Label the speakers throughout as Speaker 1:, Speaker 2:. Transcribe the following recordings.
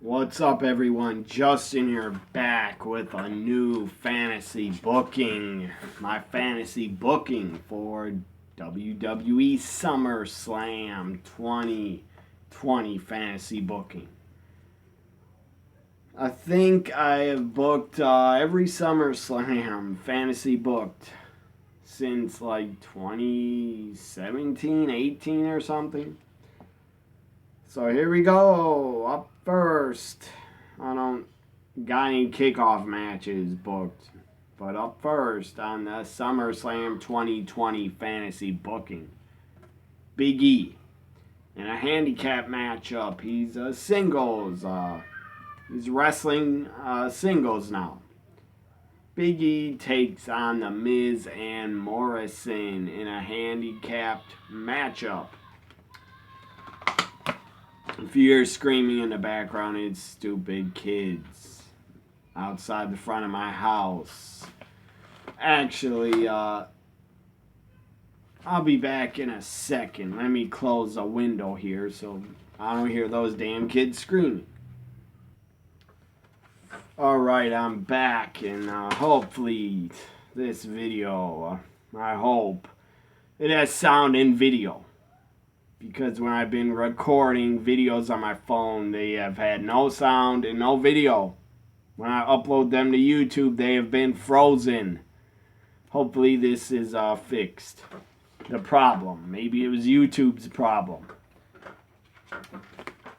Speaker 1: What's up, everyone? Justin here, back with a new fantasy booking. My fantasy booking for WWE SummerSlam 2020 fantasy booking. I think I have booked every SummerSlam fantasy booked since like 2017, 18 or something. So here we go. Up first, I don't got any kickoff matches booked, but up first on the SummerSlam 2020 fantasy booking, Big E in a handicap matchup. He's a singles. He's wrestling singles now. Big E takes on the Miz and Morrison in a handicapped matchup. If you hear screaming in the background, it's stupid kids outside the front of my house. Actually, I'll be back in a second. Let me close the window here so I don't hear those damn kids screaming. Alright, I'm back, and hopefully this video, I hope it has sound and video. Because when I've been recording videos on my phone, they have had no sound and no video. When I upload them to YouTube, they have been frozen. Hopefully this is fixed. The problem. Maybe it was YouTube's problem.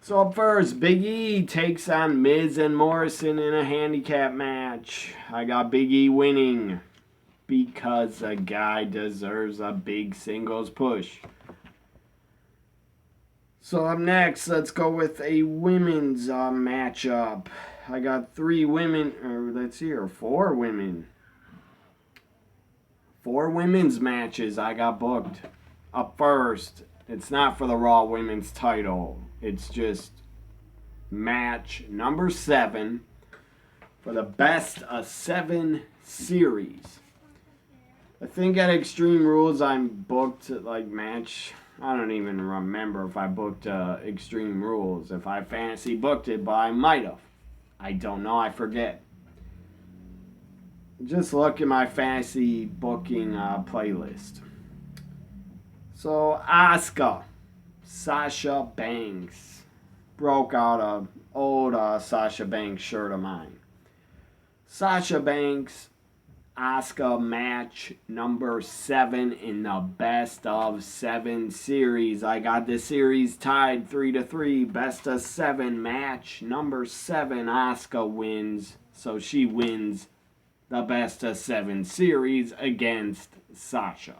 Speaker 1: So up first, Big E takes on Miz and Morrison in a handicap match. I got Big E winning because a guy deserves a big singles push. So up next, let's go with a women's matchup. I got four women. 4 women's matches I got booked. Up first, it's not for the Raw Women's title. It's just match number 7 for the best of 7 series. I think at Extreme Rules I'm booked like match. I don't even remember if I booked Extreme Rules. If I fantasy booked it, but I might have. I don't know. I forget. Just look at my fantasy booking playlist. So Asuka, Sasha Banks, broke out a old Sasha Banks shirt of mine. Sasha Banks, Asuka match number 7 in the best of 7 series. I got the series tied 3-3. Best of 7 match number 7. Asuka wins, so she wins the best of 7 series against Sasha.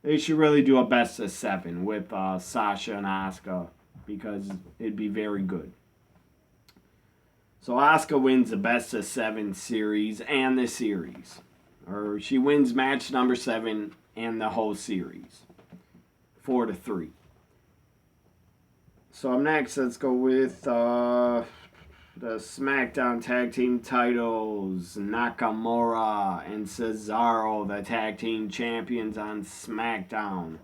Speaker 1: They should really do a best of 7 with Sasha and Asuka because it'd be very good. So Asuka wins the best of 7 series and the series. Or she wins match number 7 and the whole series. 4-3. So up next, let's go with the Smackdown tag team titles. Nakamura and Cesaro, the tag team champions on Smackdown.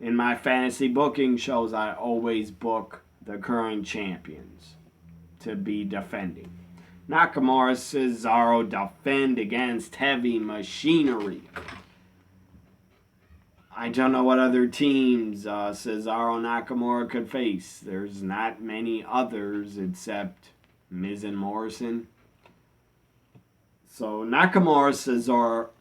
Speaker 1: In my fantasy booking shows, I always book the current champions to be defending. Nakamura, Cesaro defend against Heavy Machinery. I don't know what other teams Cesaro Nakamura could face. There's not many others except Miz and Morrison. So Nakamura,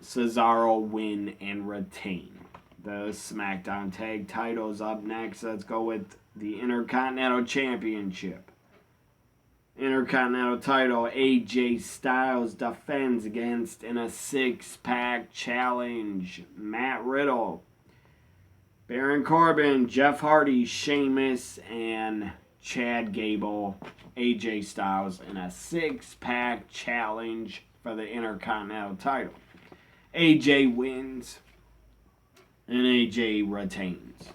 Speaker 1: Cesaro win and retain the SmackDown tag titles. Up next, let's go with the Intercontinental Championship. Intercontinental title, AJ Styles defends against in a 6-pack challenge, Matt Riddle, Baron Corbin, Jeff Hardy, Sheamus, and Chad Gable. AJ Styles in a 6-pack challenge for the Intercontinental title. AJ wins and AJ retains.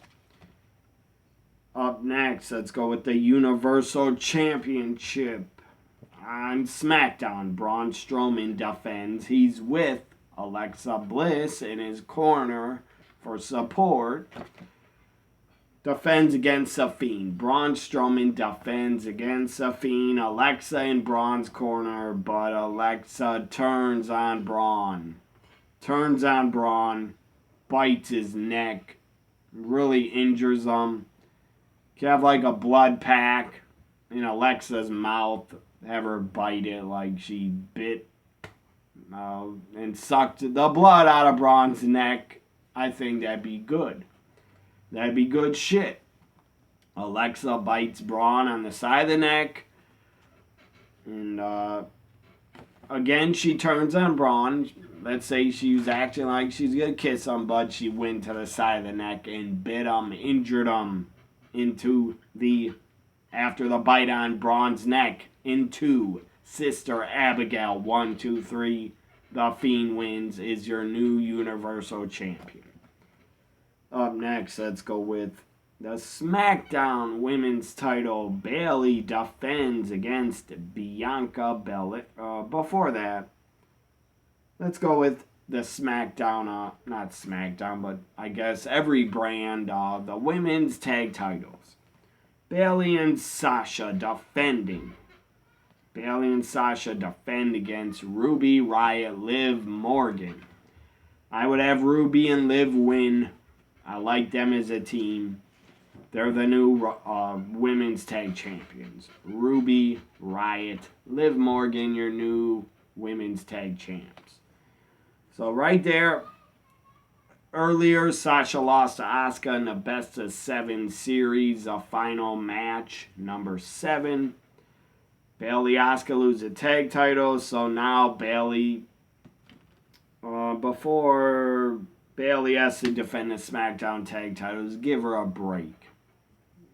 Speaker 1: Up next, let's go with the Universal Championship. On SmackDown, Braun Strowman defends. He's with Alexa Bliss in his corner for support. defends against The Fiend. Braun Strowman defends against The Fiend. Alexa in Braun's corner, but Alexa turns on Braun. Bites his neck, really injures him. You have like a blood pack in Alexa's mouth, have her bite it like she bit and sucked the blood out of Braun's neck. I think that'd be good. That'd be good shit. Alexa bites Braun on the side of the neck. And again, she turns on Braun. Let's say she was acting like she's going to kiss him, but she went to the side of the neck and bit him, injured him after the bite on Braun's neck, into Sister Abigail. 1, 2, 3. The Fiend wins, is your new Universal Champion. Up next, let's go with the SmackDown Women's title. Bayley defends against Bianca Belair. Before that, let's go with the SmackDown, not SmackDown, but I guess every brand, the women's tag titles. Bayley and Sasha defending. Bayley and Sasha defend against Ruby Riott, Liv Morgan. I would have Ruby and Liv win. I like them as a team. They're the new women's tag champions. Ruby Riott, Liv Morgan, your new women's tag champs. So right there, earlier Sasha lost to Asuka in the best of 7 series, a final match, number 7. Bayley, Asuka lose the tag titles, so now Bayley, before Bayley has to defend the SmackDown tag titles, give her a break.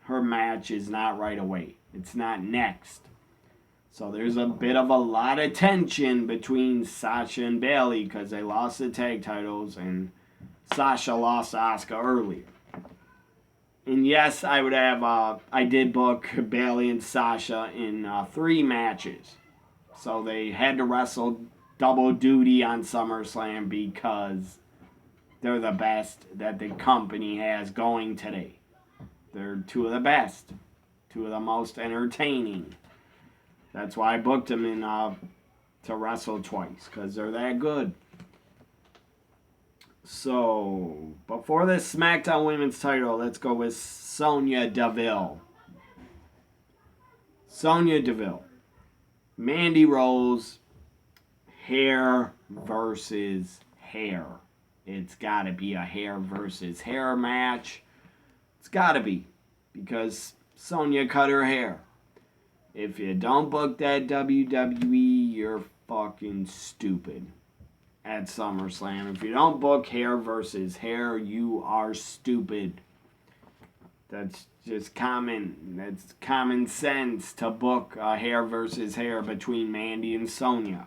Speaker 1: Her match is not right away. It's not next. So there's a bit of a lot of tension between Sasha and Bayley because they lost the tag titles and Sasha lost to Asuka earlier. And yes, I would have, I did book Bayley and Sasha in 3 matches. So they had to wrestle double duty on SummerSlam because they're the best that the company has going today. They're 2 of the best. 2 of the most entertaining. That's why I booked them in to wrestle twice, because they're that good. So, before this SmackDown Women's title, let's go with Sonya Deville. Sonya Deville. Mandy Rose, hair versus hair. It's got to be a hair versus hair match. It's got to be, because Sonya cut her hair. If you don't book that WWE, you're fucking stupid at SummerSlam. If you don't book hair versus hair, you are stupid. That's just that's common sense to book a hair versus hair between Mandy and Sonya.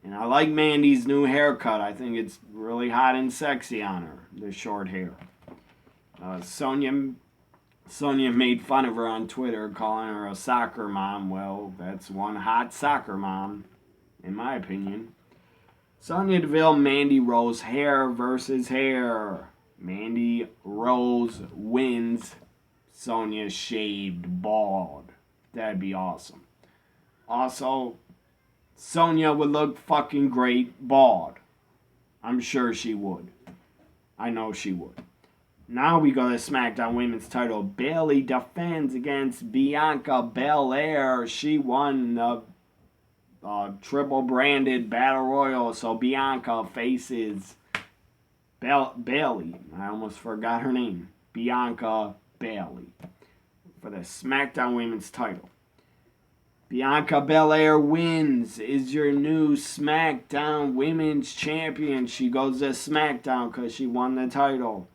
Speaker 1: And I like Mandy's new haircut. I think it's really hot and sexy on her, the short hair. Sonya made fun of her on Twitter, calling her a soccer mom. Well, that's one hot soccer mom, in my opinion. Sonya Deville, Mandy Rose, hair versus hair. Mandy Rose wins. Sonya shaved bald. That'd be awesome. Also, Sonya would look fucking great bald. I'm sure she would. I know she would. Now we go to SmackDown Women's title. Bayley defends against Bianca Belair. She won the triple branded Battle Royal. So Bianca faces Bayley. I almost forgot her name. Bianca Bayley for the SmackDown Women's title. Bianca Belair wins, is your new SmackDown Women's Champion. She goes to SmackDown because she won the title.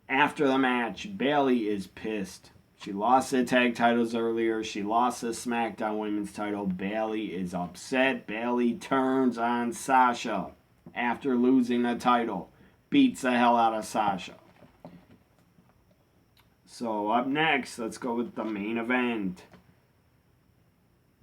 Speaker 1: After the match, Bayley is pissed. She lost the tag titles earlier. She lost the SmackDown Women's title. Bayley is upset. Bayley turns on Sasha after losing the title. Beats the hell out of Sasha. So up next, let's go with the main event.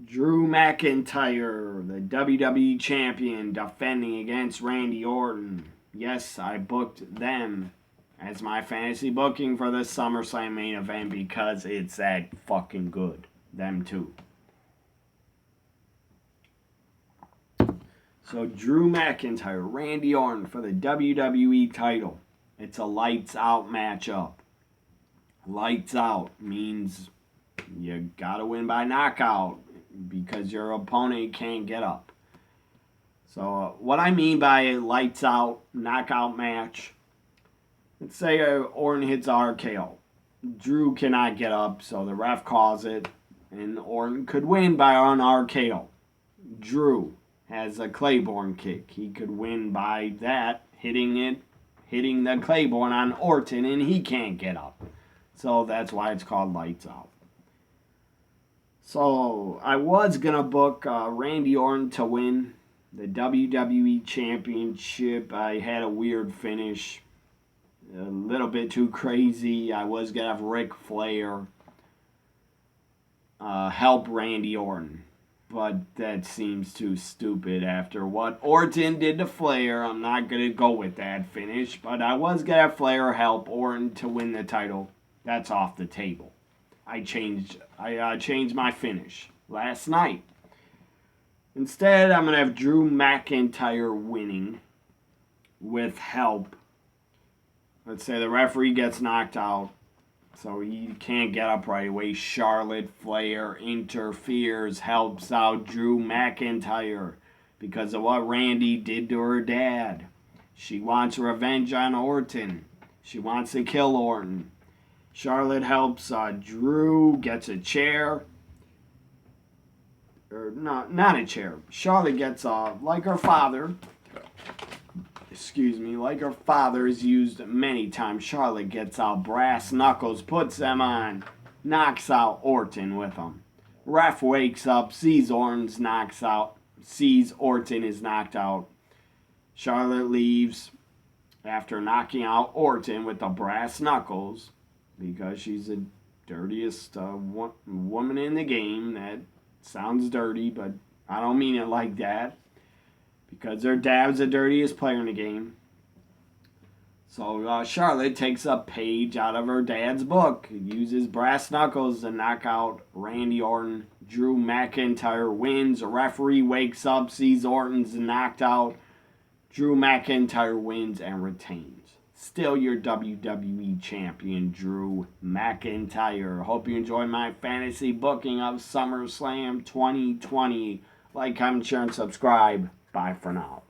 Speaker 1: Drew McIntyre, the WWE Champion, defending against Randy Orton. Yes, I booked them as my fantasy booking for the SummerSlam main event because it's that fucking good. Them two. So Drew McIntyre, Randy Orton for the WWE title. It's a lights out matchup. Lights out means you gotta win by knockout because your opponent can't get up. So what I mean by a lights out knockout match, let's say Orton hits RKO. Drew cannot get up, so the ref calls it, and Orton could win by an RKO. Drew has a Claymore kick. He could win by that, hitting the Claymore on Orton, and he can't get up. So that's why it's called lights out. So I was going to book Randy Orton to win the WWE Championship. I had a weird finish. A little bit too crazy. I was going to have Ric Flair help Randy Orton. But that seems too stupid after what Orton did to Flair. I'm not going to go with that finish. But I was going to have Flair help Orton to win the title. That's off the table. I changed my finish last night. Instead, I'm going to have Drew McIntyre winning with help. Let's say the referee gets knocked out, so he can't get up right away. Charlotte Flair interferes, helps out Drew McIntyre because of what Randy did to her dad. She wants revenge on Orton. She wants to kill Orton. Charlotte helps Drew, gets a chair. Or not a chair. Charlotte gets, like her father. Like her father is used many times. Charlotte gets out brass knuckles, puts them on, knocks out Orton with them. Ref wakes up, sees Orton is knocked out. Charlotte leaves after knocking out Orton with the brass knuckles because she's the dirtiest woman in the game. That sounds dirty, but I don't mean it like that. Because her dad's the dirtiest player in the game. So Charlotte takes a page out of her dad's book. Uses brass knuckles to knock out Randy Orton. Drew McIntyre wins. A referee wakes up, sees Orton's knocked out. Drew McIntyre wins and retains. Still your WWE champion, Drew McIntyre. Hope you enjoyed my fantasy booking of SummerSlam 2020. Like, comment, share, and subscribe. Bye for now.